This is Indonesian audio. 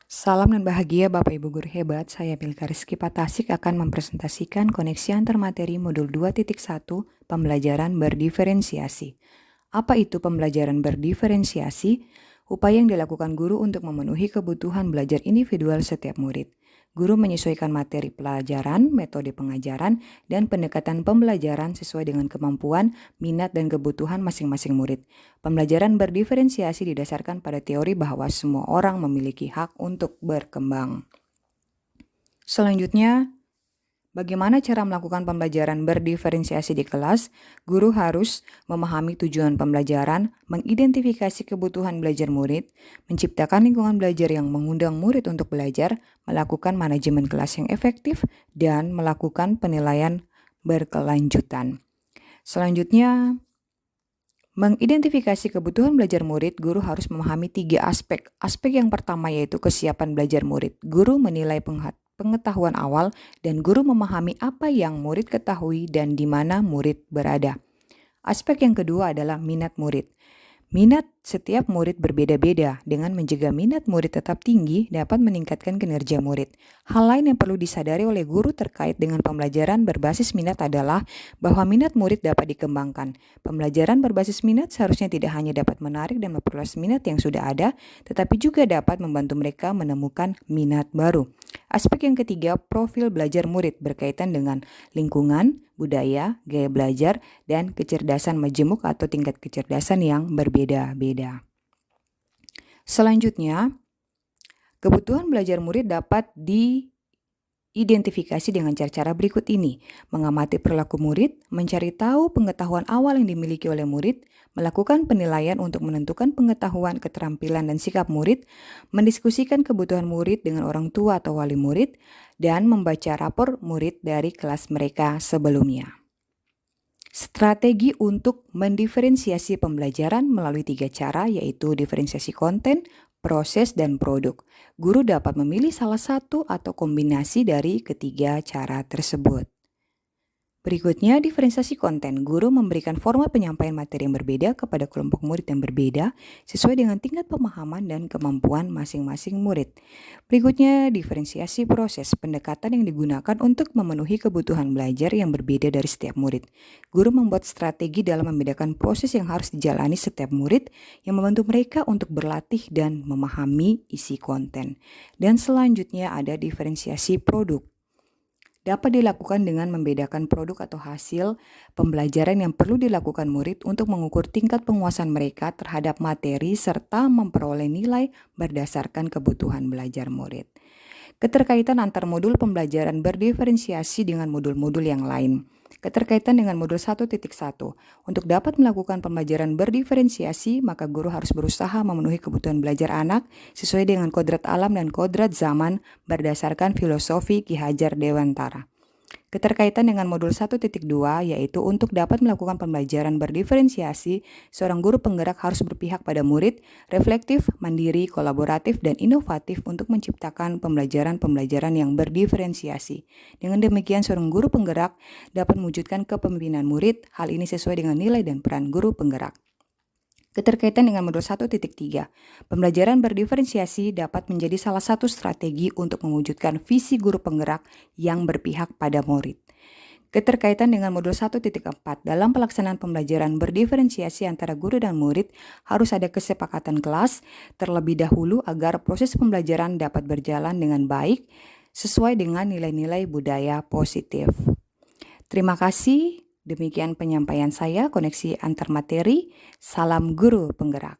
Salam dan bahagia Bapak Ibu Guru Hebat, saya Milka Rizky Patasik akan mempresentasikan koneksi antar materi modul 2.1 pembelajaran berdiferensiasi. Apa itu pembelajaran berdiferensiasi? Upaya yang dilakukan guru untuk memenuhi kebutuhan belajar individual setiap murid. Guru menyesuaikan materi pelajaran, metode pengajaran, dan pendekatan pembelajaran sesuai dengan kemampuan, minat, dan kebutuhan masing-masing murid. Pembelajaran berdiferensiasi didasarkan pada teori bahwa semua orang memiliki hak untuk berkembang. Selanjutnya, bagaimana cara melakukan pembelajaran berdiferensiasi di kelas? Guru harus memahami tujuan pembelajaran, mengidentifikasi kebutuhan belajar murid, menciptakan lingkungan belajar yang mengundang murid untuk belajar, melakukan manajemen kelas yang efektif, dan melakukan penilaian berkelanjutan. Selanjutnya, mengidentifikasi kebutuhan belajar murid, guru harus memahami 3 aspek. Aspek yang pertama yaitu kesiapan belajar murid. Guru menilai pengetahuan awal dan guru memahami apa yang murid ketahui dan di mana murid berada. Aspek yang kedua adalah minat murid. Minat setiap murid berbeda-beda. Dengan menjaga minat murid tetap tinggi dapat meningkatkan kinerja murid. Hal lain yang perlu disadari oleh guru terkait dengan pembelajaran berbasis minat adalah bahwa minat murid dapat dikembangkan. Pembelajaran berbasis minat seharusnya tidak hanya dapat menarik dan memperluas minat yang sudah ada, tetapi juga dapat membantu mereka menemukan minat baru. Aspek yang ketiga, profil belajar murid berkaitan dengan lingkungan, budaya, gaya belajar, dan kecerdasan majemuk atau tingkat kecerdasan yang berbeda-beda. Selanjutnya, kebutuhan belajar murid dapat diidentifikasi dengan cara-cara berikut ini. Mengamati perilaku murid, mencari tahu pengetahuan awal yang dimiliki oleh murid, melakukan penilaian untuk menentukan pengetahuan, keterampilan, dan sikap murid, mendiskusikan kebutuhan murid dengan orang tua atau wali murid, dan membaca rapor murid dari kelas mereka sebelumnya. Strategi untuk mendiferensiasi pembelajaran melalui 3 cara, yaitu diferensiasi konten, proses, dan produk. Guru dapat memilih salah satu atau kombinasi dari ketiga cara tersebut. Berikutnya, diferensiasi konten. Guru memberikan format penyampaian materi yang berbeda kepada kelompok murid yang berbeda sesuai dengan tingkat pemahaman dan kemampuan masing-masing murid. Berikutnya, diferensiasi proses. Pendekatan yang digunakan untuk memenuhi kebutuhan belajar yang berbeda dari setiap murid. Guru membuat strategi dalam membedakan proses yang harus dijalani setiap murid yang membantu mereka untuk berlatih dan memahami isi konten. Dan selanjutnya ada diferensiasi produk. Dapat dilakukan dengan membedakan produk atau hasil pembelajaran yang perlu dilakukan murid untuk mengukur tingkat penguasaan mereka terhadap materi serta memperoleh nilai berdasarkan kebutuhan belajar murid. Keterkaitan antar modul pembelajaran berdiferensiasi dengan modul-modul yang lain. Keterkaitan dengan modul 1.1. Untuk dapat melakukan pembelajaran berdiferensiasi, maka guru harus berusaha memenuhi kebutuhan belajar anak sesuai dengan kodrat alam dan kodrat zaman berdasarkan filosofi Ki Hajar Dewantara. Keterkaitan dengan modul 1.2 yaitu untuk dapat melakukan pembelajaran berdiferensiasi, seorang guru penggerak harus berpihak pada murid, reflektif, mandiri, kolaboratif, dan inovatif untuk menciptakan pembelajaran-pembelajaran yang berdiferensiasi. Dengan demikian, seorang guru penggerak dapat mewujudkan kepemimpinan murid. Hal ini sesuai dengan nilai dan peran guru penggerak. Keterkaitan dengan modul 1.3, pembelajaran berdiferensiasi dapat menjadi salah satu strategi untuk mewujudkan visi guru penggerak yang berpihak pada murid. Keterkaitan dengan modul 1.4, dalam pelaksanaan pembelajaran berdiferensiasi antara guru dan murid harus ada kesepakatan kelas terlebih dahulu agar proses pembelajaran dapat berjalan dengan baik sesuai dengan nilai-nilai budaya positif. Terima kasih. Demikian penyampaian saya, koneksi antar materi. Salam guru penggerak.